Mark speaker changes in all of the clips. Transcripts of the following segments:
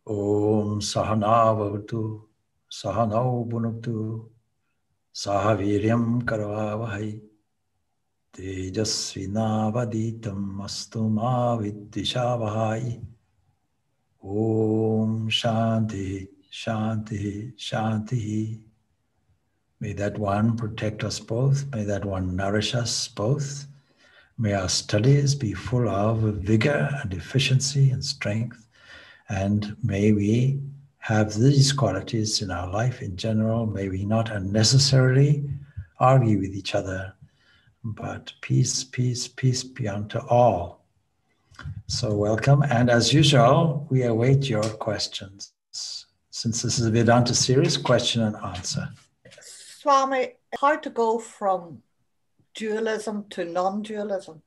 Speaker 1: Om Sahana Bhavatu, Sahanau Bhunaktu, Sahaviryam Karavavahai, Tejasvinavaditam Astuma Viddishavahai. Om Shanti, Shanti, Shanti. May that one protect us both. May that one nourish us both. May our studies be full of vigor and efficiency and strength. And may we have these qualities in our life in general. May we not unnecessarily argue with each other, but peace, peace, peace be unto all. So welcome. And as usual, we await your questions. Since this is a Vedanta series, question and answer.
Speaker 2: Swami, how to go from dualism to non-dualism?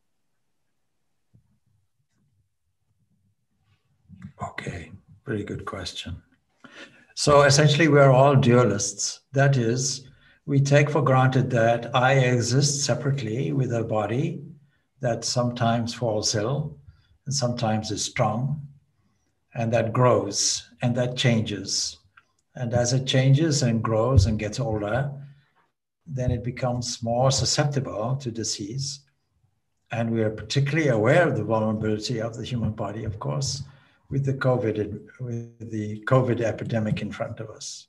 Speaker 1: Okay, very good question. So essentially, we're all dualists. That is, we take for granted that I exist separately with a body that sometimes falls ill and sometimes is strong, and that grows and that changes. And as it changes and grows and gets older, then it becomes more susceptible to disease. And we are particularly aware of the vulnerability of the human body, of course, with the COVID epidemic in front of us.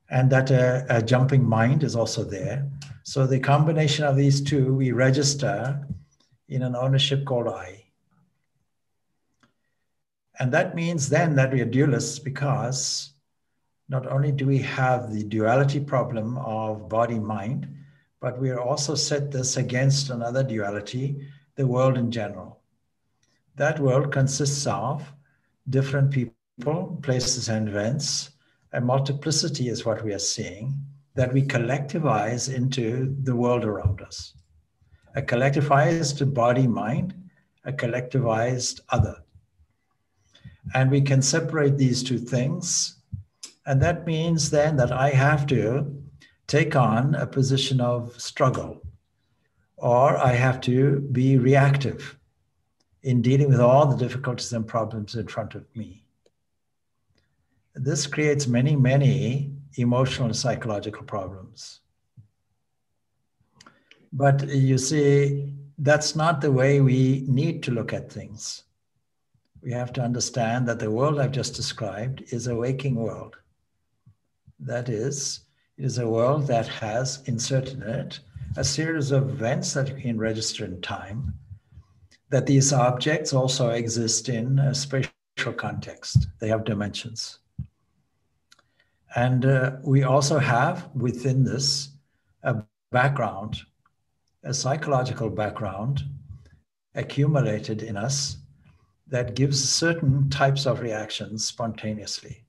Speaker 1: And that a jumping mind is also there. So the combination of these two, we register in an ownership called I. And that means then that we are dualists because not only do we have the duality problem of body-mind, but we are also set this against another duality, the world in general. That world consists of different people, places, and events. A multiplicity is what we are seeing, that we collectivize into the world around us. A collectivized body-mind, a collectivized other. And we can separate these two things. And that means then that I have to take on a position of struggle, or I have to be reactive in dealing with all the difficulties and problems in front of me. This creates many, many emotional and psychological problems. But you see, that's not the way we need to look at things. We have to understand that the world I've just described is a waking world. That is, it is a world that has inserted in it a series of events that you can register in time, that these objects also exist in a spatial context. They have dimensions. And we also have within this a background, a psychological background accumulated in us that gives certain types of reactions spontaneously.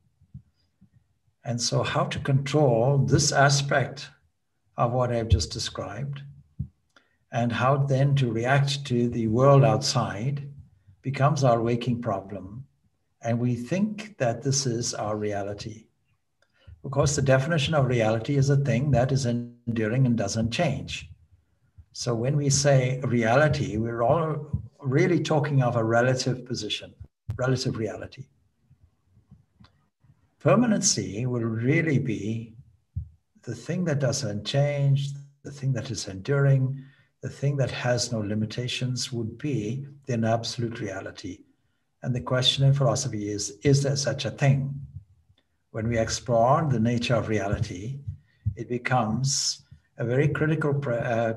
Speaker 1: And so how to control this aspect of what I've just described and how then to react to the world outside becomes our waking problem. And we think that this is our reality. Of course, the definition of reality is a thing that is enduring and doesn't change. So when we say reality, we're all really talking of a relative position, relative reality. Permanency will really be the thing that doesn't change, the thing that is enduring, the thing that has no limitations would be an absolute reality. And the question in philosophy is there such a thing? When we explore the nature of reality, it becomes a very critical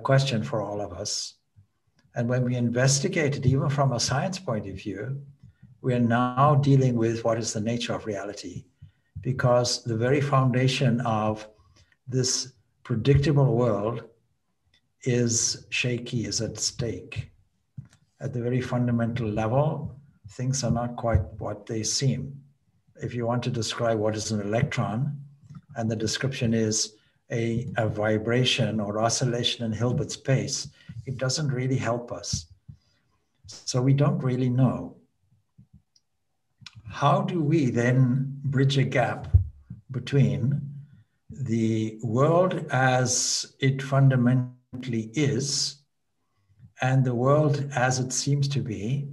Speaker 1: question for all of us. And when we investigate it, even from a science point of view, we are now dealing with what is the nature of reality, because the very foundation of this predictable world is shaky, is at stake. At the very fundamental level, things are not quite what they seem. If you want to describe what is an electron, and the description is a vibration or oscillation in Hilbert space, it doesn't really help us. So we don't really know. How do we then bridge a gap between the world as it fundamentally is and the world as it seems to be,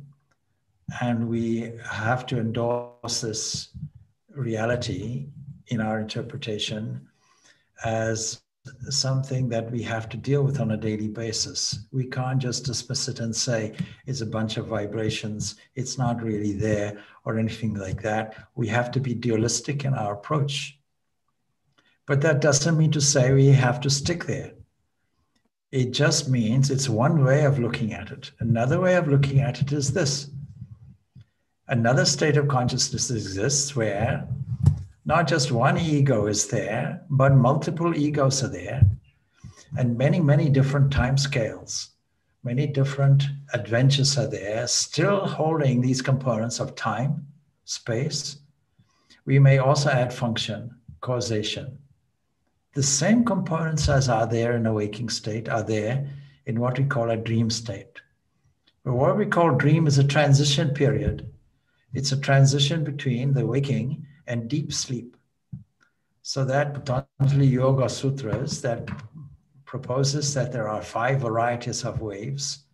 Speaker 1: And we have to endorse this reality in our interpretation as something that we have to deal with on a daily basis. We can't just dismiss it and say it's a bunch of vibrations, it's not really there, or anything like that. We have to be dualistic in our approach. But that doesn't mean to say we have to stick there. It just means it's one way of looking at it. Another way of looking at it is this. Another state of consciousness exists where not just one ego is there, but multiple egos are there, and many, many different time scales, many different adventures are there, still holding these components of time, space. We may also add function, causation. The same components as are there in a waking state are there in what we call a dream state. But what we call dream is a transition period. It's a transition between the waking and deep sleep. So that Patanjali Yoga Sutras that proposes that there are 5 varieties of waves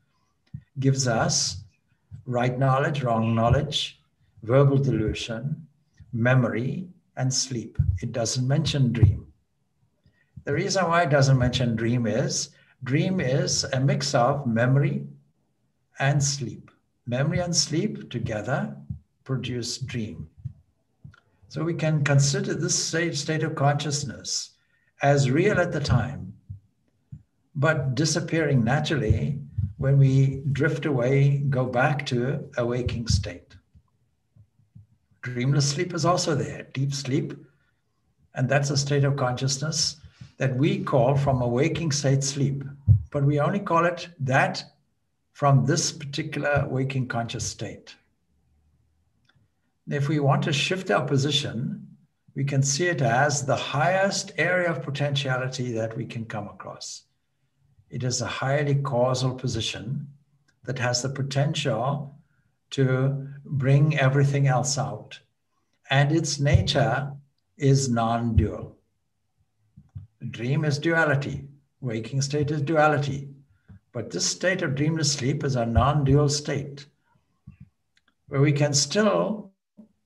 Speaker 1: gives us right knowledge, wrong knowledge, verbal delusion, memory, and sleep. It doesn't mention dream. The reason why it doesn't mention dream is a mix of memory and sleep. Memory and sleep together produce dream. So we can consider this state of consciousness as real at the time, but disappearing naturally when we drift away, go back to a waking state. Dreamless sleep is also there, deep sleep, and that's a state of consciousness that we call from a waking state sleep, but we only call it that from this particular waking conscious state. If we want to shift our position, we can see it as the highest area of potentiality that we can come across. It is a highly causal position that has the potential to bring everything else out. And its nature is non-dual. Dream is duality. Waking state is duality. But this state of dreamless sleep is a non-dual state where we can still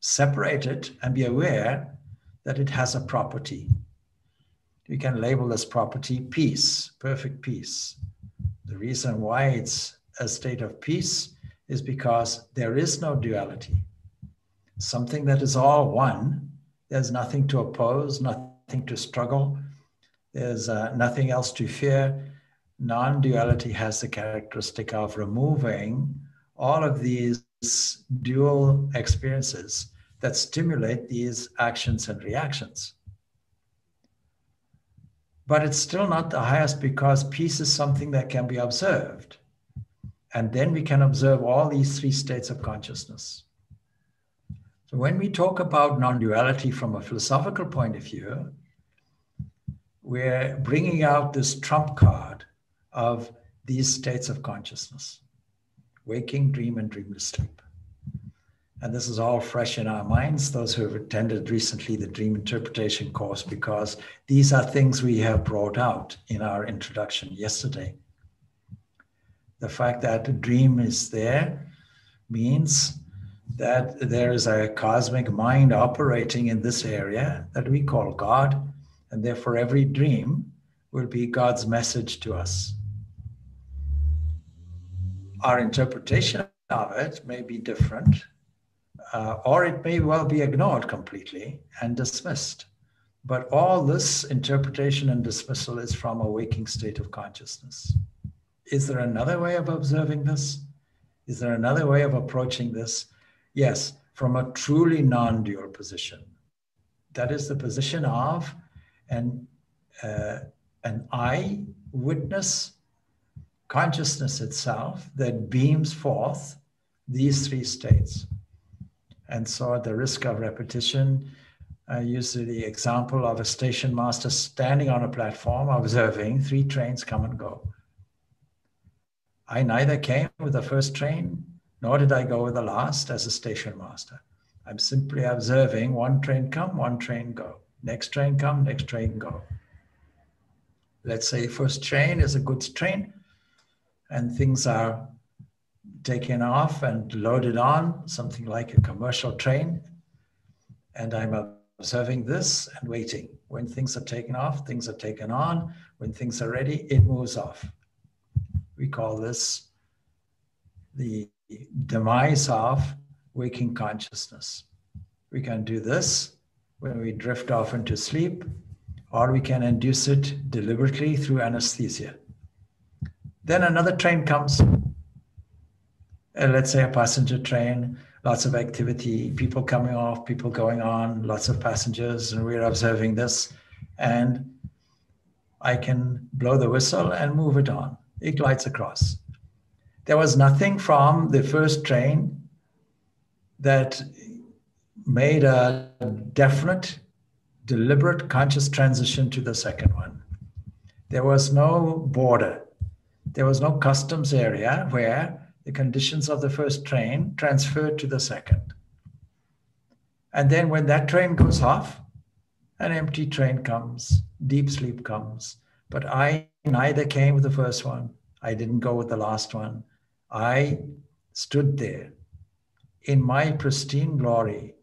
Speaker 1: separate it and be aware that it has a property. We can label this property peace, perfect peace. The reason why it's a state of peace is because there is no duality. Something that is all one, there's nothing to oppose, nothing to struggle, there's nothing else to fear. Non-duality has the characteristic of removing all of these dual experiences that stimulate these actions and reactions. But it's still not the highest because peace is something that can be observed. And then we can observe all these 3 states of consciousness. So when we talk about non-duality from a philosophical point of view, we're bringing out this trump card of these states of consciousness: waking, dream, and dreamless sleep. And this is all fresh in our minds, those who have attended recently the dream interpretation course, because these are things we have brought out in our introduction yesterday. The fact that the dream is there means that there is a cosmic mind operating in this area that we call God, and therefore every dream will be God's message to us. Our interpretation of it may be different, or it may well be ignored completely and dismissed. But all this interpretation and dismissal is from a waking state of consciousness. Is there another way of observing this? Is there another way of approaching this? Yes, from a truly non-dual position. That is the position of an eye-witness consciousness itself that beams forth these 3 states. And so at the risk of repetition, I use the example of a station master standing on a platform observing 3 trains come and go. I neither came with the first train, nor did I go with the last as a station master. I'm simply observing 1 train come, 1 train go. Next train come, next train go. Let's say first train is a goods train and things are taken off and loaded on, something like a commercial train. And I'm observing this and waiting. When things are taken off, things are taken on. When things are ready, it moves off. We call this the demise of waking consciousness. We can do this when we drift off into sleep, or we can induce it deliberately through anesthesia. Then another train comes, let's say a passenger train, lots of activity, people coming off, people going on, lots of passengers, and we're observing this. And I can blow the whistle and move it on. It glides across. There was nothing from the first train that made a definite, deliberate, conscious transition to the second one. There was no border. There was no customs area where the conditions of the first train transferred to the second. And then when that train goes off, an empty train comes, deep sleep comes. But I neither came with the first one. I didn't go with the last one. I stood there in my pristine glory,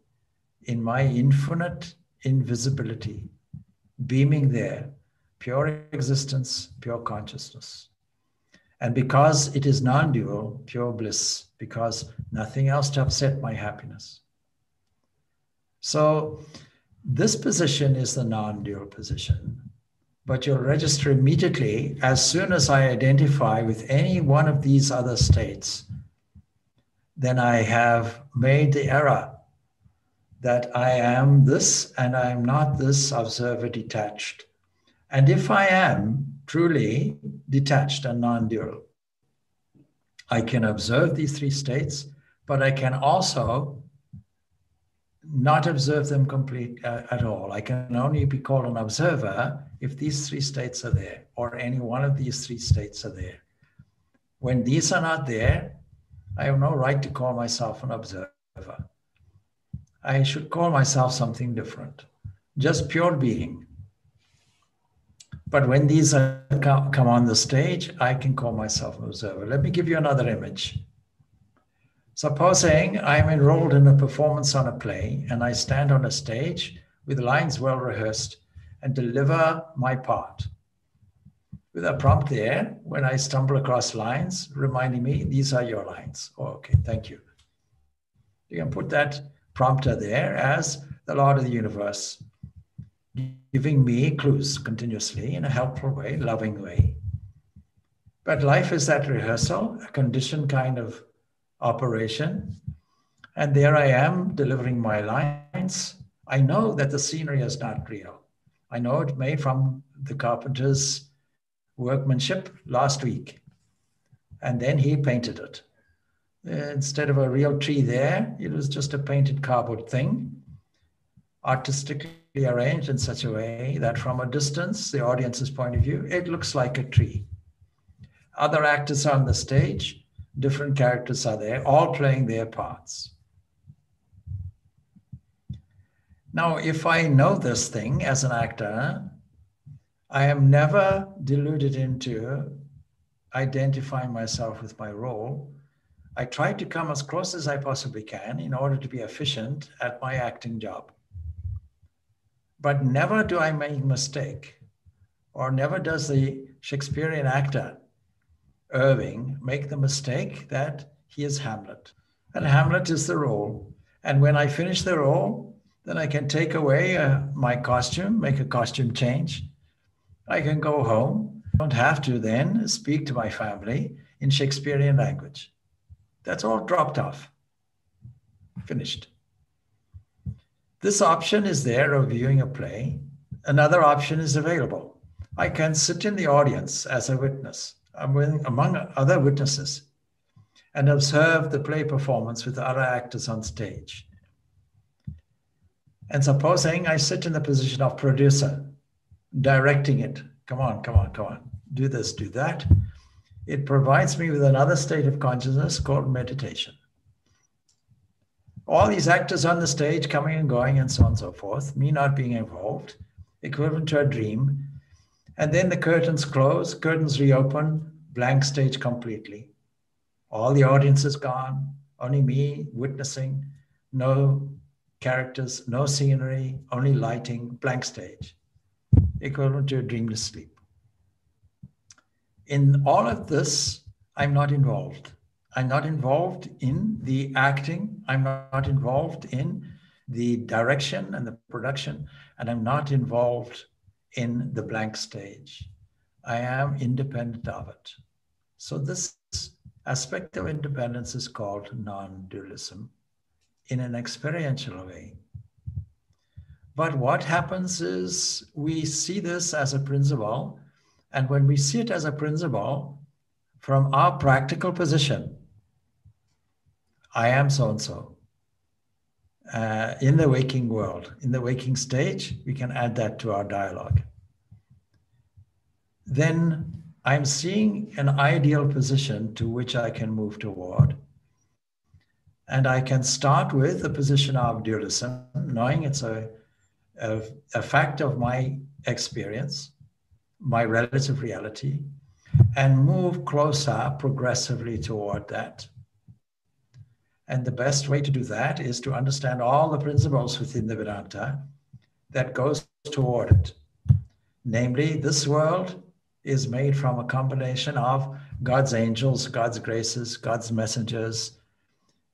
Speaker 1: in my infinite invisibility, beaming there, pure existence, pure consciousness. And because it is non-dual, pure bliss, because nothing else to upset my happiness. So this position is the non-dual position. But you'll register immediately as soon as I identify with any one of these other states, then I have made the error that I am this and I am not this observer detached. And if I am truly detached and non-dual, I can observe these three states, but I can also not observe them complete at all. I can only be called an observer if these three states are there, or any one of these three states are there. When these are not there, I have no right to call myself an observer. I should call myself something different, just pure being. But when these come on the stage, I can call myself an observer. Let me give you another image. Supposing I'm enrolled in a performance on a play and I stand on a stage with lines well rehearsed and deliver my part. With a prompt there, when I stumble across lines, reminding me, these are your lines. Oh, okay, thank you. You can put that prompter there as the Lord of the universe, giving me clues continuously in a helpful way, loving way. But life is that rehearsal, a conditioned kind of operation. And there I am delivering my lines. I know that the scenery is not real. I know it made from the carpenter's workmanship last week. And then he painted it. Instead of a real tree there, it was just a painted cardboard thing, artistically arranged in such a way that from a distance, the audience's point of view, it looks like a tree. Other actors are on the stage, different characters are there, all playing their parts. Now, if I know this thing as an actor, I am never deluded into identifying myself with my role. I try to come as close as I possibly can in order to be efficient at my acting job. But never do I make a mistake, or never does the Shakespearean actor Irving make the mistake that he is Hamlet. And Hamlet is the role. And when I finish the role, then I can take away my costume, make a costume change. I can go home. I don't have to then speak to my family in Shakespearean language. That's all dropped off. Finished. This option is there of viewing a play. Another option is available. I can sit in the audience as a witness, among other witnesses, and observe the play performance with other actors on stage. And supposing I sit in the position of producer, directing it, come on, do this, do that, it provides me with another state of consciousness called meditation. All these actors on the stage coming and going and so on and so forth, me not being involved, equivalent to a dream. And then the curtains close, curtains reopen, blank stage completely. All the audience is gone, only me witnessing, no characters, no scenery, only lighting, blank stage, equivalent to a dreamless sleep. In all of this, I'm not involved. I'm not involved in the acting. I'm not involved in the direction and the production, and I'm not involved in the blank stage. I am independent of it. So this aspect of independence is called non-dualism in an experiential way. But what happens is we see this as a principle, and when we see it as a principle, from our practical position, I am so-and-so. In the waking world, in the waking stage, we can add that to our dialogue. Then I'm seeing an ideal position to which I can move toward. And I can start with a position of dualism, knowing it's a fact of my experience, my relative reality, and move closer progressively toward that. And the best way to do that is to understand all the principles within the Vedanta that goes toward it. Namely, this world is made from a combination of God's angels, God's graces, God's messengers.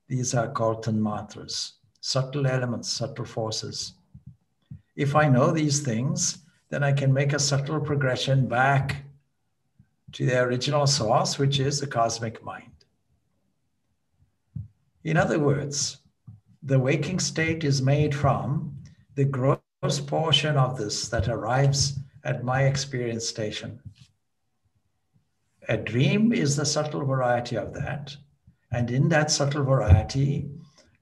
Speaker 1: These are called tanmatras, subtle elements, subtle forces. If I know these things, then I can make a subtle progression back to the original source, which is the cosmic mind. In other words, the waking state is made from the gross portion of this that arrives at my experience station. A dream is the subtle variety of that. And in that subtle variety,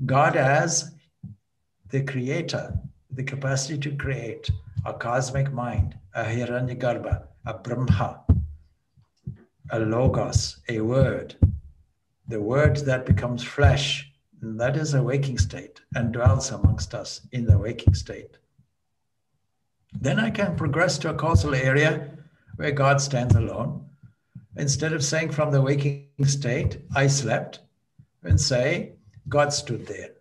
Speaker 1: God as the creator, the capacity to create, a cosmic mind, a Hiranyagarbha, a Brahma, a Logos, a word, the word that becomes flesh, that is a waking state and dwells amongst us in the waking state. Then I can progress to a causal area where God stands alone. Instead of saying from the waking state, I slept, and say, God stood there.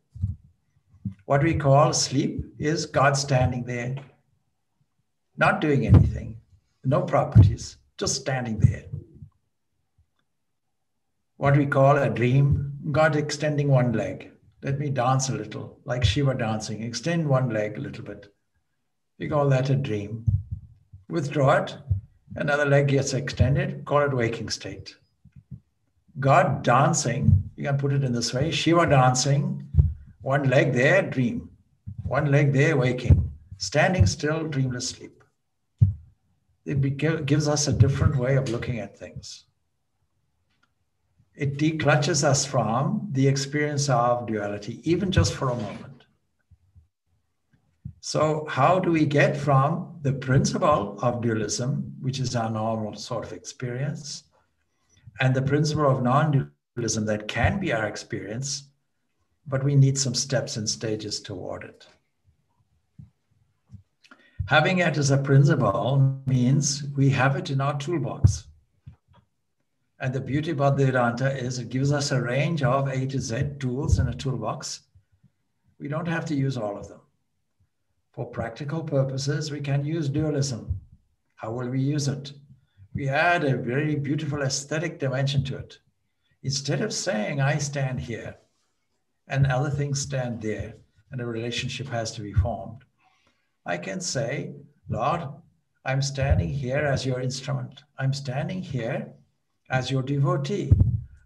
Speaker 1: What we call sleep is God standing there, not doing anything, no properties, just standing there. What we call a dream, God extending one leg. Let me dance a little, like Shiva dancing, extend one leg a little bit. We call that a dream. Withdraw it, another leg gets extended, call it waking state. God dancing, you can put it in this way, Shiva dancing, one leg there, dream. One leg there, waking. Standing still, dreamless sleep. It gives us a different way of looking at things. It declutches us from the experience of duality, even just for a moment. So how do we get from the principle of dualism, which is our normal sort of experience, and the principle of non-dualism that can be our experience, but we need some steps and stages toward it. Having it as a principle means we have it in our toolbox. And the beauty about the Vedanta is it gives us a range of A to Z tools in a toolbox. We don't have to use all of them. For practical purposes, we can use dualism. How will we use it? We add a very beautiful aesthetic dimension to it. Instead of saying, I stand here, and other things stand there, and a relationship has to be formed, I can say, Lord, I'm standing here as your instrument. I'm standing here as your devotee.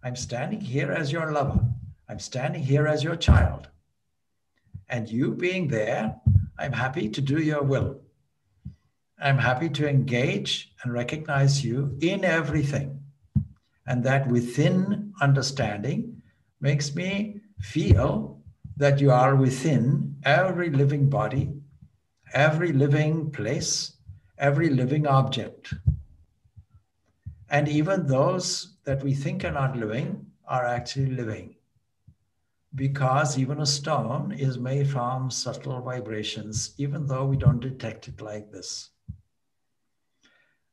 Speaker 1: I'm standing here as your lover. I'm standing here as your child. And you being there, I'm happy to do your will. I'm happy to engage and recognize you in everything. And that within understanding makes me feel that you are within every living body, every living place, every living object. And even those that we think are not living are actually living. Because even a stone is made from subtle vibrations, even though we don't detect it like this.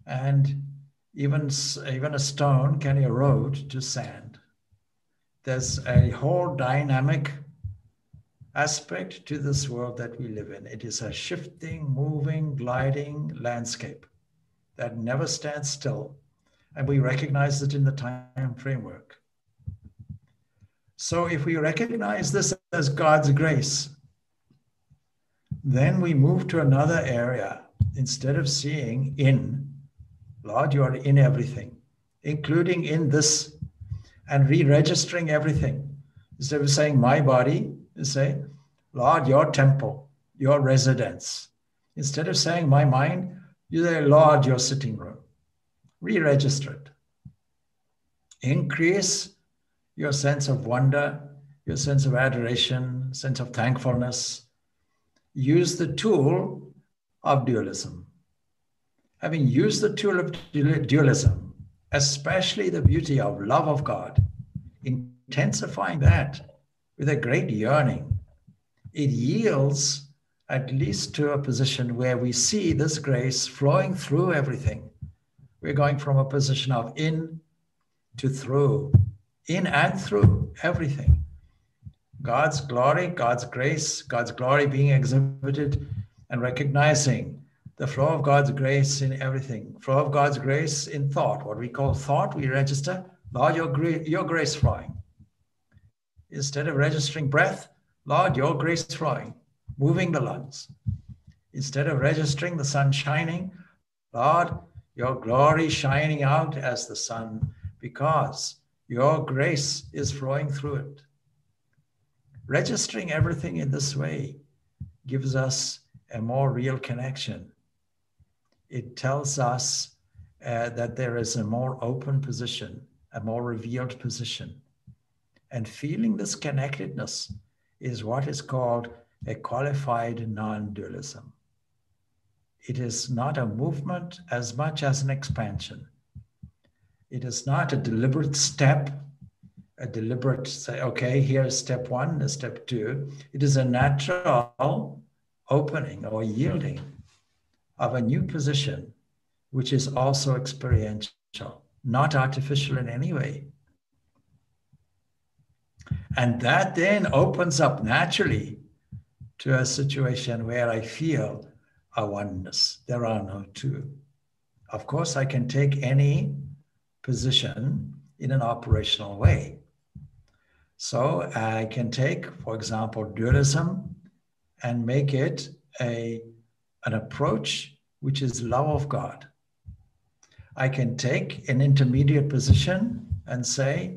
Speaker 1: And even a stone can erode to sand. there's a whole dynamic aspect to this world that we live in. It is a shifting, moving, gliding landscape that never stands still. And we recognize it in the time framework. So if we recognize this as God's grace, then we move to another area. Instead of seeing in, Lord, you are in everything, including in this, and re-registering everything. Instead of saying my body, you say, Lord, your temple, your residence. Instead of saying my mind, you say, Lord, your sitting room. Re-register it. Increase your sense of wonder, your sense of adoration, sense of thankfulness. Use the tool of dualism. Having used the tool of dualism, especially the beauty of love of God, intensifying that with a great yearning, it yields at least to a position where we see this grace flowing through everything. We're going from a position of in to through, in and through everything. God's glory, God's grace, God's glory being exhibited, and recognizing the flow of God's grace in everything. Flow of God's grace in thought. What we call thought, we register, Lord, your grace flowing. Instead of registering breath, Lord, your grace flowing, moving the lungs. Instead of registering the sun shining, Lord, your glory shining out as the sun, because your grace is flowing through it. Registering everything in this way gives us a more real connection. It tells us that there is a more open position, a more revealed position. And feeling this connectedness is what is called a qualified non-dualism. It is not a movement as much as an expansion. It is not a deliberate step, a deliberate say, okay, here's step one, step two. It is a natural opening or yielding of a new position, which is also experiential, not artificial in any way. And that then opens up naturally to a situation where I feel a oneness. There are no two. Of course, I can take any position in an operational way. So I can take, for example, dualism and make it an approach which is love of God. I can take an intermediate position and say,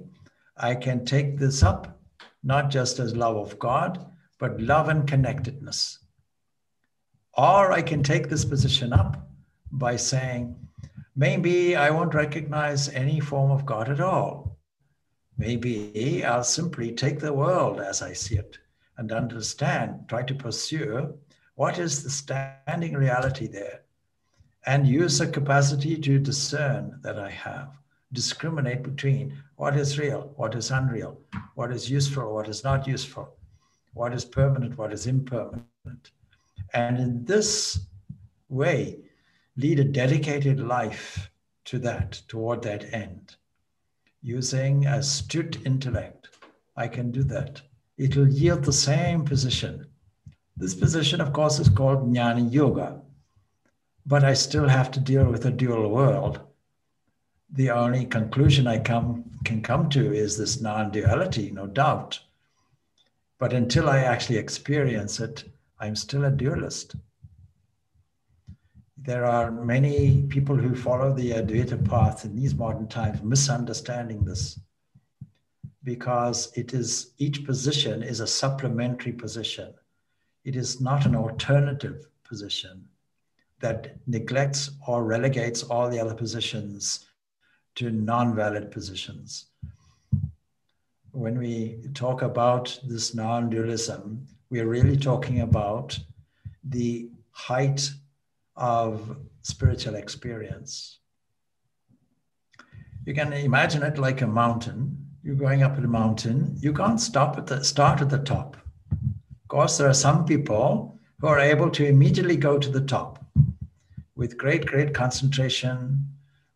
Speaker 1: I can take this up, not just as love of God, but love and connectedness. Or I can take this position up by saying, maybe I won't recognize any form of God at all. Maybe I'll simply take the world as I see it and understand, try to pursue what is the standing reality there, and use the capacity to discern that I have, discriminate between what is real, what is unreal, what is useful, what is not useful, what is permanent, what is impermanent. And in this way, lead a dedicated life to that, toward that end. Using astute intellect, I can do that. It will yield the same position. This position, of course, is called Jnana Yoga, but I still have to deal with a dual world. The only conclusion I can come to is this non-duality, no doubt. But until I actually experience it, I'm still a dualist. There are many people who follow the Advaita path in these modern times misunderstanding this, because each position is a supplementary position. It is not an alternative position that neglects or relegates all the other positions to non-valid positions. When we talk about this non-dualism, we're really talking about the height of spiritual experience. You can imagine it like a mountain. You're going up a mountain. You can't start at the top. Of course, there are some people who are able to immediately go to the top with great concentration,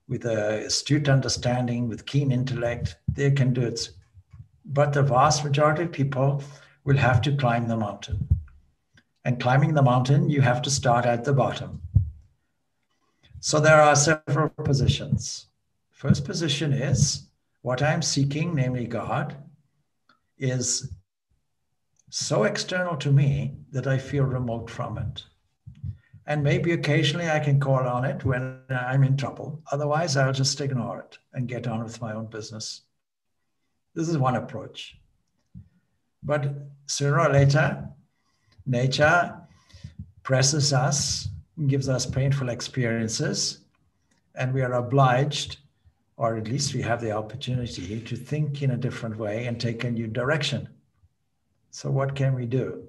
Speaker 1: with an astute understanding, with keen intellect. They can do it But the vast majority of people will have to climb the mountain. And climbing the mountain, you have to start at the bottom. So there are several positions. First position is what I'm seeking, namely God, is so external to me that I feel remote from it. And maybe occasionally I can call on it when I'm in trouble. Otherwise, I'll just ignore it and get on with my own business. This is one approach. But sooner or later, nature presses us, gives us painful experiences, and we are obliged, or at least we have the opportunity, to think in a different way and take a new direction. So what can we do?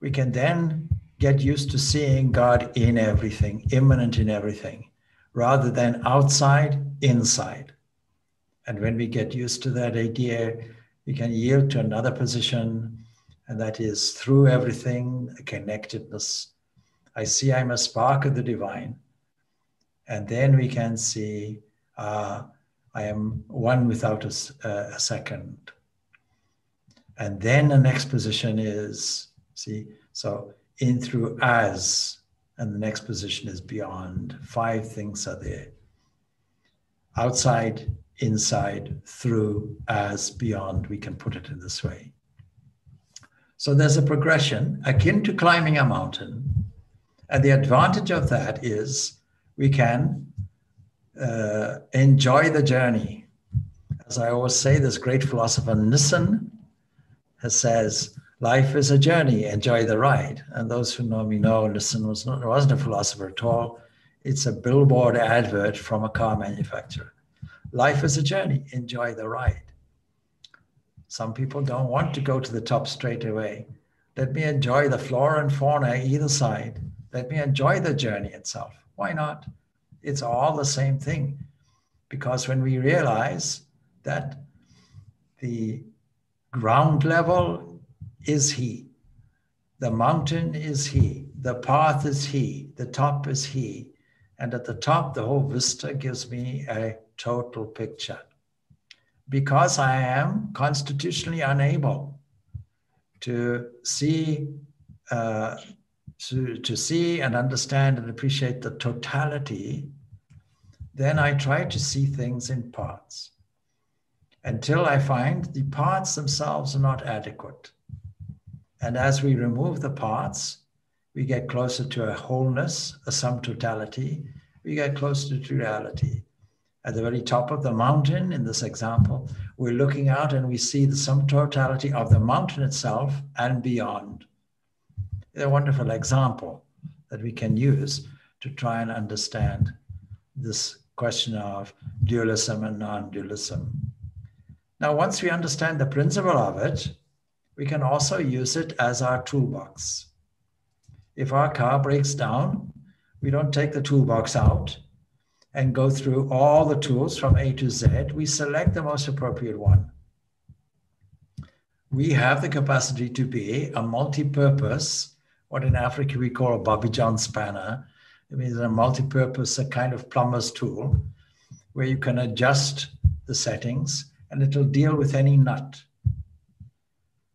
Speaker 1: We can then get used to seeing God in everything, immanent in everything, rather than outside, inside. And when we get used to that idea, we can yield to another position, and that is through everything, a connectedness. I see I'm a spark of the divine. And then we can see I am one without a second. And then the next position is, see, so in, through, as, and the next position is beyond. 5 things are there. Outside, inside, through, as, beyond. We can put it in this way. So there's a progression akin to climbing a mountain. And the advantage of that is we can enjoy the journey. As I always say, this great philosopher Nissen says, life is a journey, enjoy the ride. And those who know me know Nissen wasn't a philosopher at all. It's a billboard advert from a car manufacturer. Life is a journey, enjoy the ride. Some people don't want to go to the top straight away. Let me enjoy the flora and fauna either side. Let me enjoy the journey itself. Why not? It's all the same thing. Because when we realize that the ground level is He, the mountain is He, the path is He, the top is He, and at the top, the whole vista gives me a total picture. Because I am constitutionally unable to see, to see and understand and appreciate the totality, then I try to see things in parts until I find the parts themselves are not adequate. And as we remove the parts, we get closer to a wholeness, a sum totality. We get closer to reality. At the very top of the mountain, in this example, we're looking out and we see the sum totality of the mountain itself and beyond. It's a wonderful example that we can use to try and understand this question of dualism and non-dualism. Now, once we understand the principle of it, we can also use it as our toolbox. If our car breaks down, we don't take the toolbox out and go through all the tools from A to Z. We select the most appropriate one. We have the capacity to be a multi-purpose, what in Africa we call a Bobby John spanner. It means a multi-purpose, a kind of plumber's tool, where you can adjust the settings and it'll deal with any nut.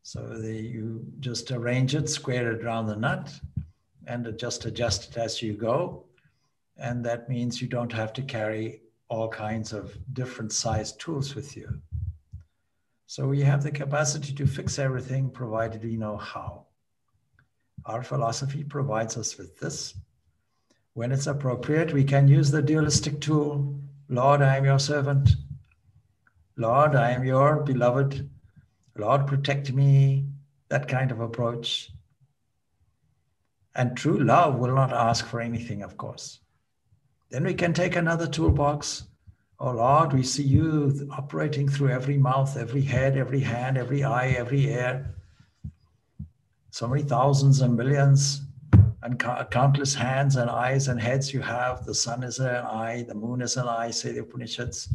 Speaker 1: So you just arrange it, square it around the nut, and just adjust it as you go. And that means you don't have to carry all kinds of different sized tools with you. So we have the capacity to fix everything provided we know how. Our philosophy provides us with this. When it's appropriate, we can use the dualistic tool. Lord, I am your servant. Lord, I am your beloved. Lord, protect me. That kind of approach. And true love will not ask for anything, of course. Then we can take another toolbox. Oh Lord, we see you operating through every mouth, every head, every hand, every eye, every ear. So many thousands and millions and countless hands and eyes and heads you have. The sun is an eye, the moon is an eye, say the Upanishads.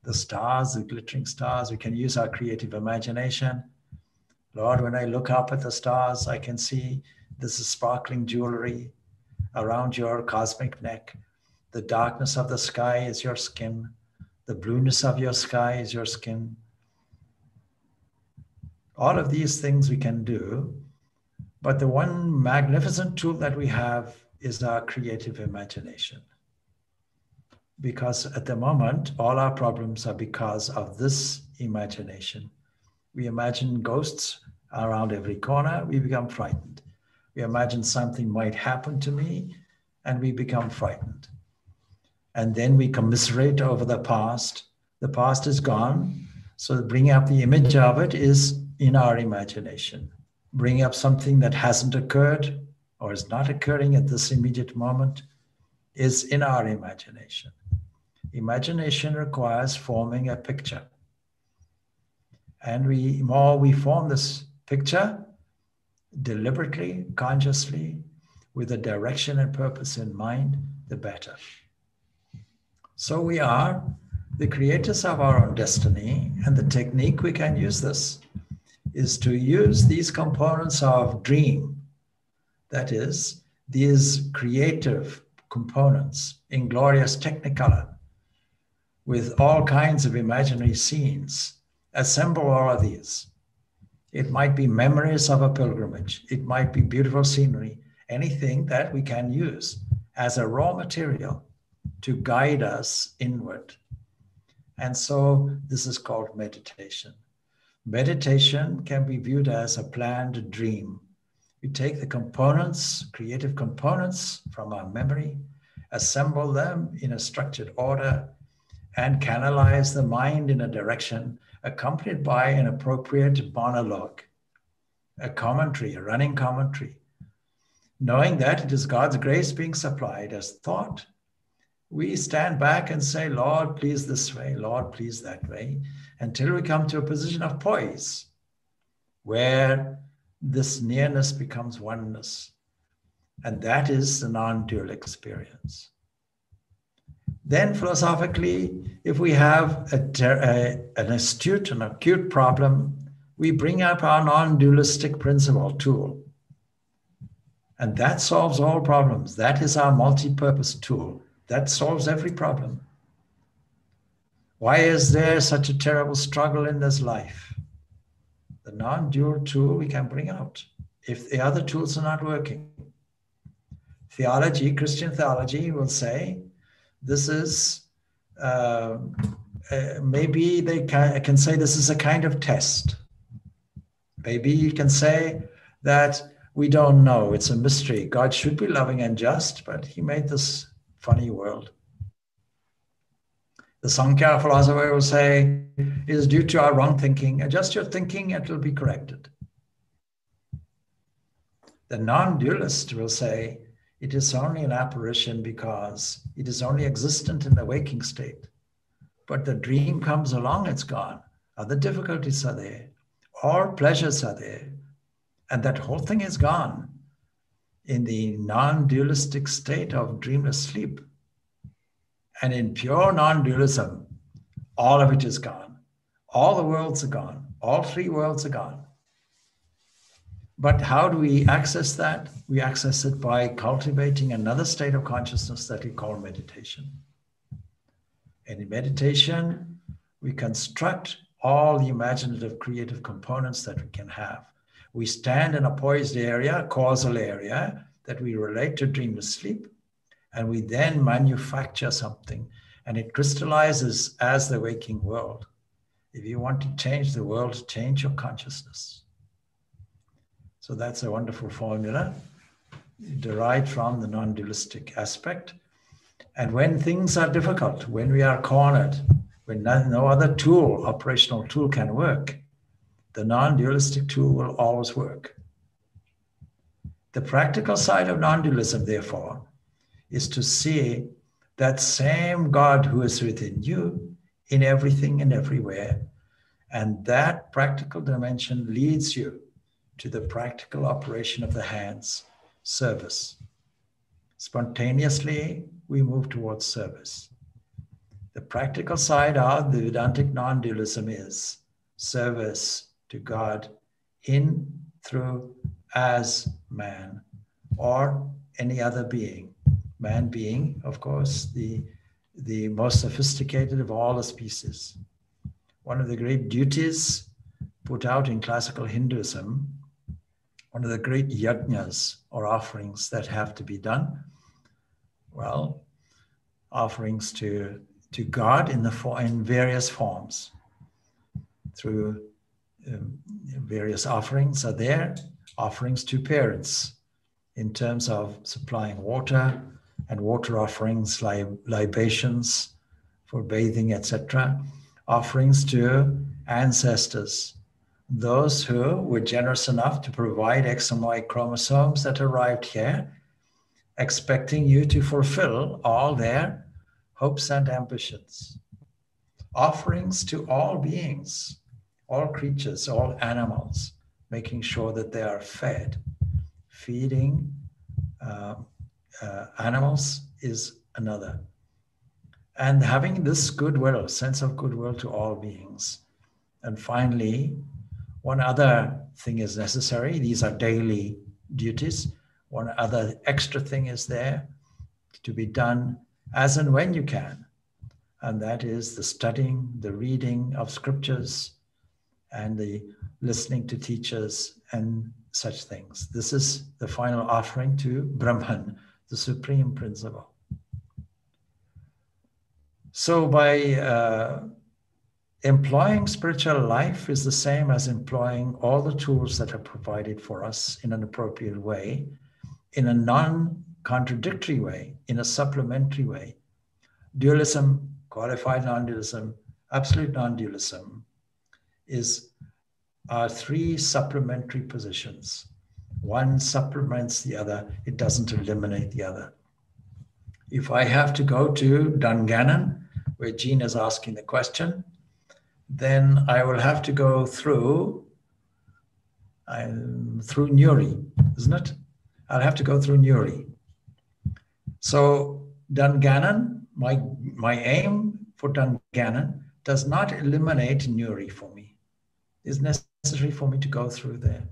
Speaker 1: The stars, the glittering stars, we can use our creative imagination. Lord, when I look up at the stars, I can see this is sparkling jewelry around your cosmic neck. The darkness of the sky is your skin. The blueness of your sky is your skin. All of these things we can do, but the one magnificent tool that we have is our creative imagination. Because at the moment, all our problems are because of this imagination. We imagine ghosts around every corner, we become frightened. We imagine something might happen to me, and we become frightened. And then we commiserate over the past. The past is gone, so bringing up the image of it is in our imagination. Bringing up something that hasn't occurred or is not occurring at this immediate moment is in our imagination. Imagination requires forming a picture. And the more we form this picture, deliberately, consciously, with a direction and purpose in mind, the better. So we are the creators of our own destiny, and the technique we can use this is to use these components of dream, that is, these creative components in glorious technicolor, with all kinds of imaginary scenes. Assemble all of these. It might be memories of a pilgrimage. It might be beautiful scenery, anything that we can use as a raw material to guide us inward. And so this is called meditation. Meditation can be viewed as a planned dream. We take the components, creative components from our memory, assemble them in a structured order, and canalize the mind in a direction accompanied by an appropriate monologue, a commentary, a running commentary. Knowing that it is God's grace being supplied as thought, we stand back and say, Lord, please this way, Lord, please that way, until we come to a position of poise, where this nearness becomes oneness. And that is the non-dual experience. Then philosophically, if we have an astute and acute problem, we bring up our non-dualistic principle tool. And that solves all problems. That is our multi-purpose tool. That solves every problem. Why is there such a terrible struggle in this life? The non-dual tool we can bring out if the other tools are not working. Theology, Christian theology will say, this is, maybe they can say this is a kind of test. Maybe you can say that we don't know, it's a mystery. God should be loving and just, but he made this funny world. The Sankhya philosopher will say, it is due to our wrong thinking. Adjust your thinking, it will be corrected. The non-dualist will say, it is only an apparition because it is only existent in the waking state. But the dream comes along, it's gone. Other difficulties are there. All pleasures are there. And that whole thing is gone in the non-dualistic state of dreamless sleep. And in pure non-dualism, all of it is gone. All the worlds are gone. All three worlds are gone. But how do we access that? We access it by cultivating another state of consciousness that we call meditation. And in meditation, we construct all the imaginative creative components that we can have. We stand in a poised area, a causal area, that we relate to dreamless sleep, and we then manufacture something, and it crystallizes as the waking world. If you want to change the world, change your consciousness. So that's a wonderful formula derived from the non-dualistic aspect. And when things are difficult, when we are cornered, when no other tool, operational tool can work, the non-dualistic tool will always work. The practical side of non-dualism, therefore, is to see that same God who is within you in everything and everywhere. And that practical dimension leads you to the practical operation of the hands, service. Spontaneously, we move towards service. The practical side of the Vedantic non-dualism is service to God in, through, as man, or any other being. Man being, of course, the most sophisticated of all the species. One of the great duties put out in classical Hinduism, one of the great yajnas or offerings that have to be done, well, offerings to God in various forms. Through various offerings are there, offerings to parents in terms of supplying water and water offerings, libations for bathing, etc. Offerings to ancestors, those who were generous enough to provide X and Y chromosomes that arrived here, expecting you to fulfill all their hopes and ambitions. Offerings to all beings, all creatures, all animals, making sure that they are fed. Feeding animals is another. And having this goodwill, sense of goodwill to all beings. And finally, one other thing is necessary. These are daily duties. One other extra thing is there to be done as and when you can. And that is the studying, the reading of scriptures, and the listening to teachers and such things. This is the final offering to Brahman, the supreme principle. So by employing spiritual life is the same as employing all the tools that are provided for us in an appropriate way, in a non-contradictory way, in a supplementary way. Dualism, qualified non-dualism, absolute non-dualism are three supplementary positions. One supplements the other, it doesn't eliminate the other. If I have to go to Dungannon, where Jean is asking the question, then I will have to go through Newry, isn't it? I'll have to go through Newry. So Dungannon, my aim for Dungannon does not eliminate Newry for me. It's necessary for me to go through there.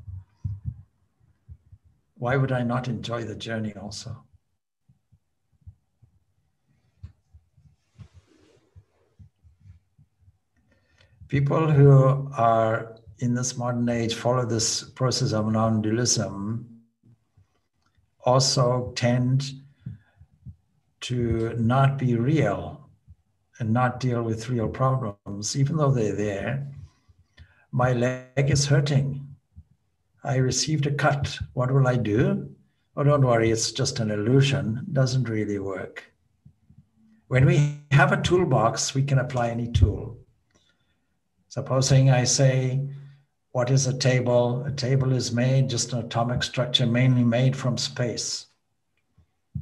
Speaker 1: Why would I not enjoy the journey also? People who are in this modern age follow this process of non-dualism also tend to not be real and not deal with real problems, even though they're there. My leg is hurting. I received a cut. What will I do? Oh, don't worry, it's just an illusion. It doesn't really work. When we have a toolbox, we can apply any tool. Supposing I say, what is a table? A table is made, just an atomic structure, mainly made from space.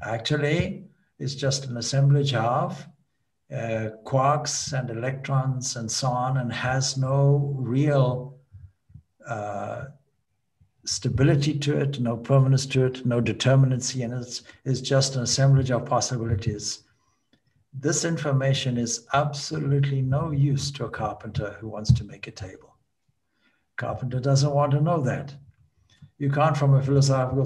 Speaker 1: Actually, it's just an assemblage of quarks and electrons and so on, and has no real stability to it, no permanence to it, no determinacy, and it's just an assemblage of possibilities. This information is absolutely no use to a carpenter who wants to make a table. Carpenter doesn't want to know that. You can't, from a philosophical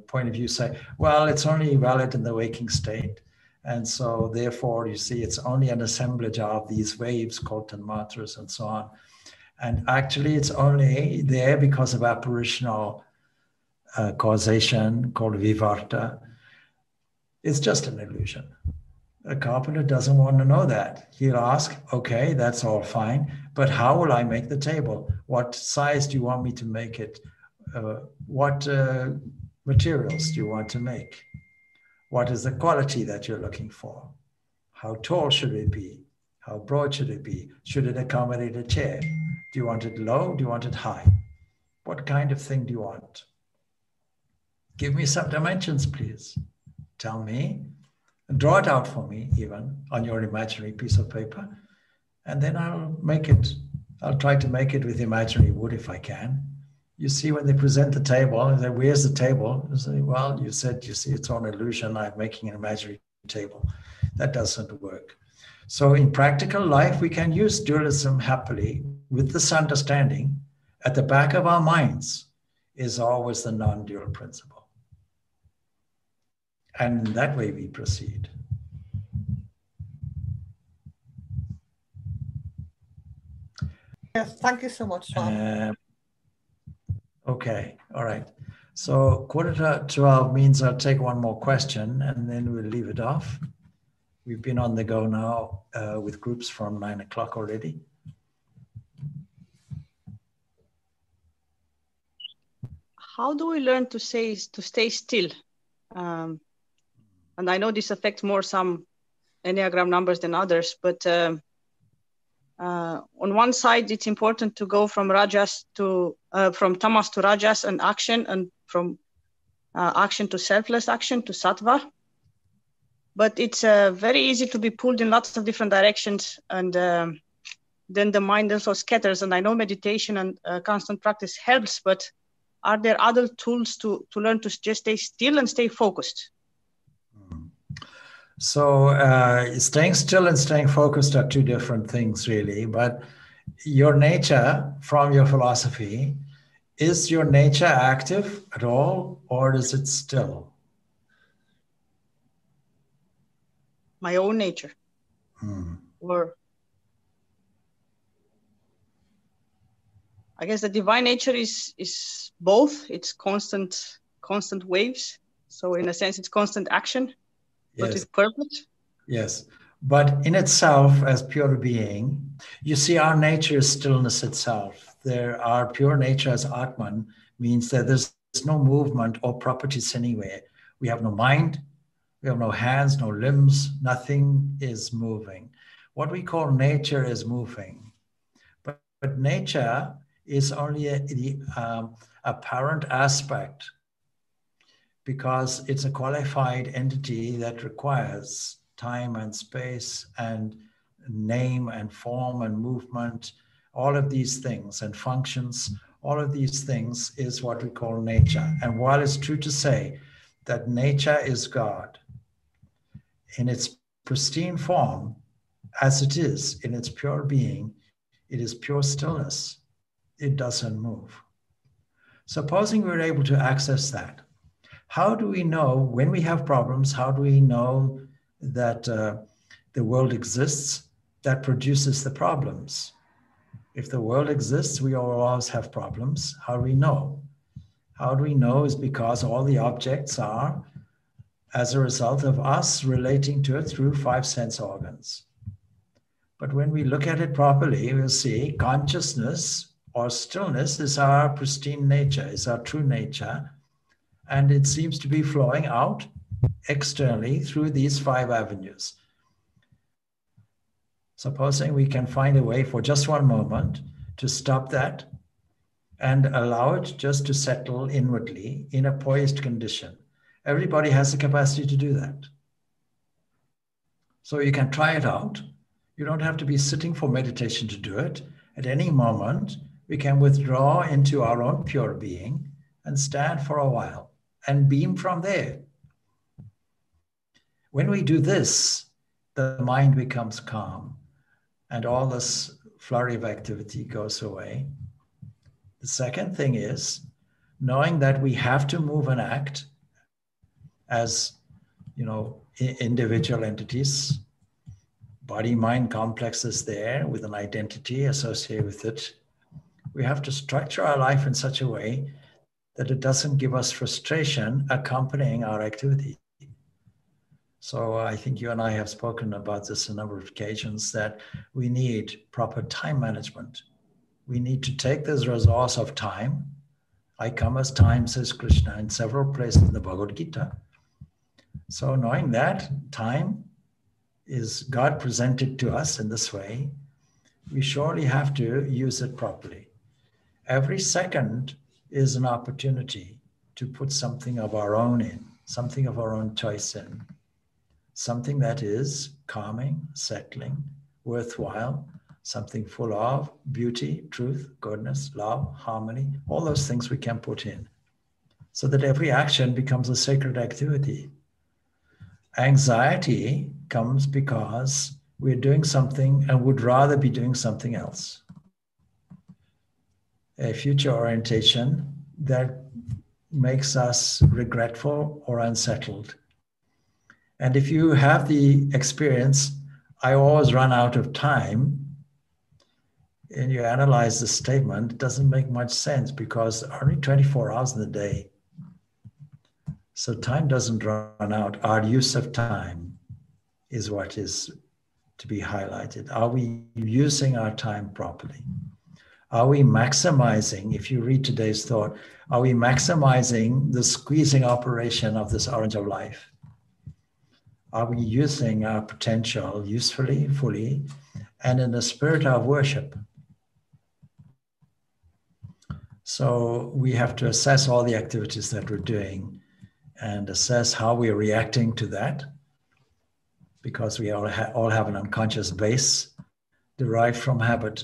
Speaker 1: point of view, say, well, it's only valid in the waking state. And so therefore, you see, it's only an assemblage of these waves called tanmatras and so on. And actually, it's only there because of apparitional causation called vivarta. It's just an illusion. A carpenter doesn't want to know that. He'll ask, okay, that's all fine, but how will I make the table? What size do you want me to make it? What materials do you want to make? What is the quality that you're looking for? How tall should it be? How broad should it be? Should it accommodate a chair? Do you want it low? Do you want it high? What kind of thing do you want? Give me some dimensions, please. Tell me, draw it out for me, even on your imaginary piece of paper, and then I'll make it. I'll try to make it with imaginary wood if I can. You see, when they present the table, and say, where's the table? You say, well, you said, you see, it's all an illusion. I'm making an imaginary table. That doesn't work. So in practical life, we can use dualism happily with this understanding. At the back of our minds is always the non-dual principle. And that way we proceed.
Speaker 2: Yes, thank you so much, Swami.
Speaker 1: Okay, all right. So 11:45 means I'll take one more question and then we'll leave it off. We've been on the go now with groups from 9 o'clock already.
Speaker 3: How do we learn to stay still? And I know this affects more some Enneagram numbers than others, but on one side, it's important to go from from tamas to rajas and action, and from action to selfless action to sattva. But it's very easy to be pulled in lots of different directions, and then the mind also scatters. And I know meditation and constant practice helps, but are there other tools to learn to just stay still and stay focused?
Speaker 1: So staying still and staying focused are two different things, really. But your nature, from your philosophy, is your nature active at all, or is it still?
Speaker 3: My own nature. Or I guess the divine nature is both. It's constant waves. So in a sense, it's constant action, but with purpose.
Speaker 1: Yes. But in itself, as pure being, you see our nature is stillness itself. Our pure nature as Atman means that there's no movement or properties anywhere. We have no mind, we have no hands, no limbs, nothing is moving. What we call nature is moving. But nature is only the apparent aspect, because it's a qualified entity that requires time and space and name and form and movement, all of these things and functions, all of these things is what we call nature. And while it's true to say that nature is God in its pristine form, as it is in its pure being, it is pure stillness. It doesn't move. Supposing we're able to access that, how do we know when we have problems? How do we know that the world exists that produces the problems? If the world exists, we always have problems. How do we know? How do we know is because all the objects are as a result of us relating to it through 5 sense organs. But when we look at it properly, we'll see consciousness or stillness is our pristine nature, is our true nature. And it seems to be flowing out externally through these 5 avenues. Supposing we can find a way for just one moment to stop that and allow it just to settle inwardly in a poised condition. Everybody has the capacity to do that. So you can try it out. You don't have to be sitting for meditation to do it. At any moment, we can withdraw into our own pure being and stand for a while and beam from there. When we do this, the mind becomes calm and all this flurry of activity goes away. The second thing is knowing that we have to move and act as, individual entities. Body-mind complex is there with an identity associated with it. We have to structure our life in such a way that it doesn't give us frustration accompanying our activity. So I think you and I have spoken about this a number of occasions, that we need proper time management. We need to take this resource of time. I come as time, says Krishna in several places in the Bhagavad Gita. So knowing that time is God presented to us in this way, we surely have to use it properly. Every second is an opportunity to put something of our own in, something of our own choice in, something that is calming, settling, worthwhile, something full of beauty, truth, goodness, love, harmony, all those things we can put in, so that every action becomes a sacred activity. Anxiety comes because we're doing something and would rather be doing something else. A future orientation that makes us regretful or unsettled. And if you have the experience, I always run out of time, and you analyze the statement, it doesn't make much sense because only 24 hours in the day. So time doesn't run out. Our use of time is what is to be highlighted. Are we using our time properly? Are we maximizing, if you read today's thought, are we maximizing the squeezing operation of this orange of life? Are we using our potential usefully, fully, and in the spirit of worship? So we have to assess all the activities that we're doing and assess how we're reacting to that, because we all have an unconscious base derived from habit.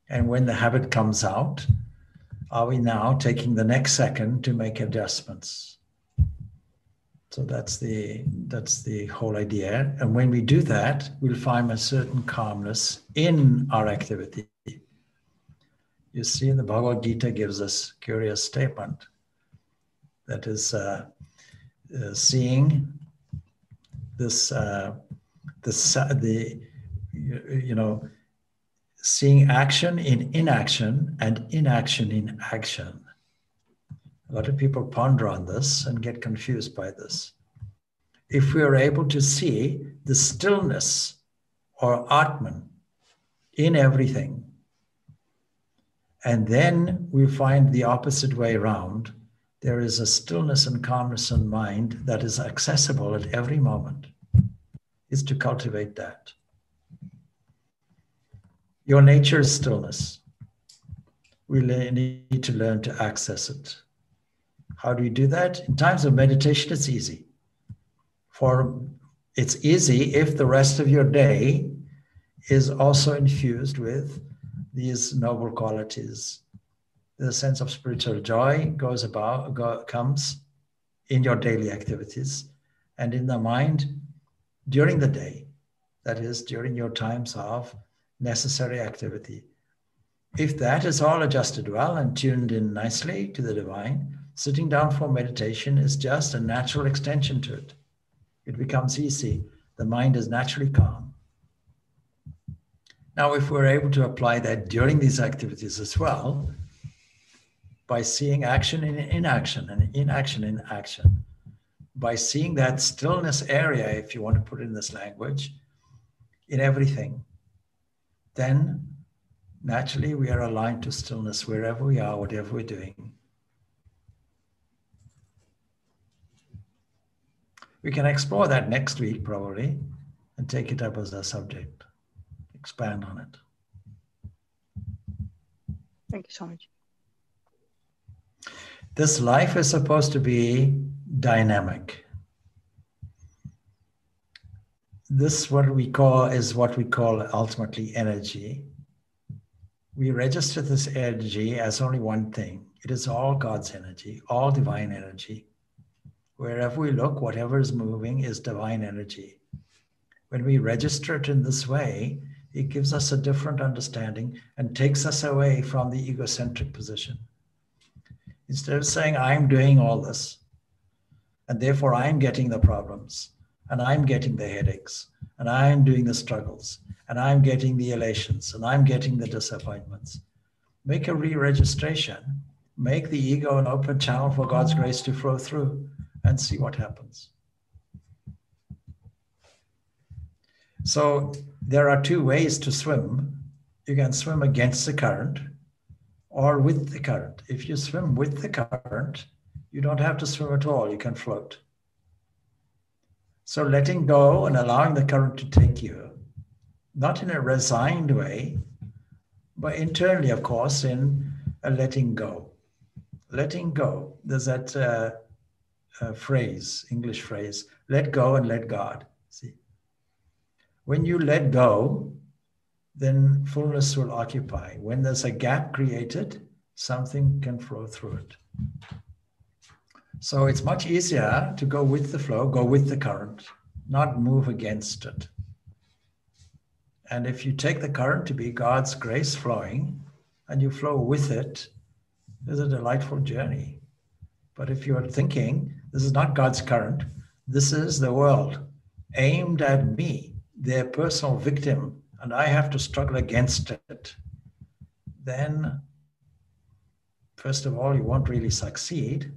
Speaker 1: And when the habit comes out, are we now taking the next second to make adjustments? So that's the whole idea. And when we do that, we'll find a certain calmness in our activity. You see, the Bhagavad Gita gives us a curious statement that is seeing this, seeing action in inaction and inaction in action. A lot of people ponder on this and get confused by this. If we are able to see the stillness or Atman in everything, and then we find the opposite way around, there is a stillness and calmness in mind that is accessible at every moment, is to cultivate that. Your nature is stillness. We need to learn to access it. How do you do that? In times of meditation, it's easy. It's easy if the rest of your day is also infused with these noble qualities. The sense of spiritual joy comes in your daily activities and in the mind during the day. That is, during your times of necessary activity. If that is all adjusted well and tuned in nicely to the divine, sitting down for meditation is just a natural extension to it. It becomes easy. The mind is naturally calm. Now, if we're able to apply that during these activities as well, by seeing action in inaction and inaction in action, by seeing that stillness area, if you want to put it in this language, in everything, then naturally we are aligned to stillness wherever we are, whatever we're doing. We can explore that next week probably and take it up as a subject, expand on it.
Speaker 3: Thank you so much.
Speaker 1: This life is supposed to be dynamic. This what we call ultimately energy. We register this energy as only one thing. It is all God's energy, all divine energy. Wherever we look, whatever is moving is divine energy. When we register it in this way, it gives us a different understanding and takes us away from the egocentric position. Instead of saying, I'm doing all this, and therefore I'm getting the problems, and I'm getting the headaches, and I'm doing the struggles, and I'm getting the elations, and I'm getting the disappointments. Make a re-registration. Make the ego an open channel for God's grace to flow through and see what happens. So there are two ways to swim. You can swim against the current or with the current. If you swim with the current, you don't have to swim at all. You can float. So letting go and allowing the current to take you, not in a resigned way, but internally, of course, in a letting go. Letting go. There's that phrase, English phrase, let go and let God. See, when you let go, then fullness will occupy. When there's a gap created, something can flow through it. So it's much easier to go with the flow, go with the current, not move against it. And if you take the current to be God's grace flowing and you flow with it, it's a delightful journey. But if you're thinking, this is not God's current, this is the world aimed at me, their personal victim, and I have to struggle against it, then first of all, you won't really succeed.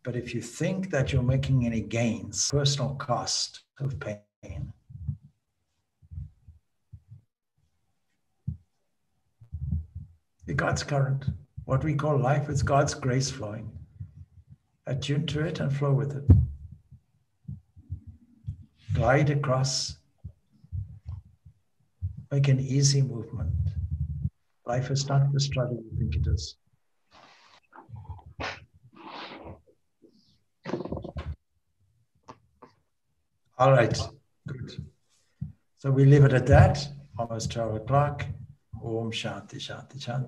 Speaker 1: But if you think that you're making any gains, personal cost of pain, the God's current, what we call life, is God's grace flowing. Attune to it and flow with it. Glide across. Make an easy movement. Life is not the struggle you think it is. All right, good. So we leave it at that. Almost 12 o'clock. Om Shanti Shanti Shanti.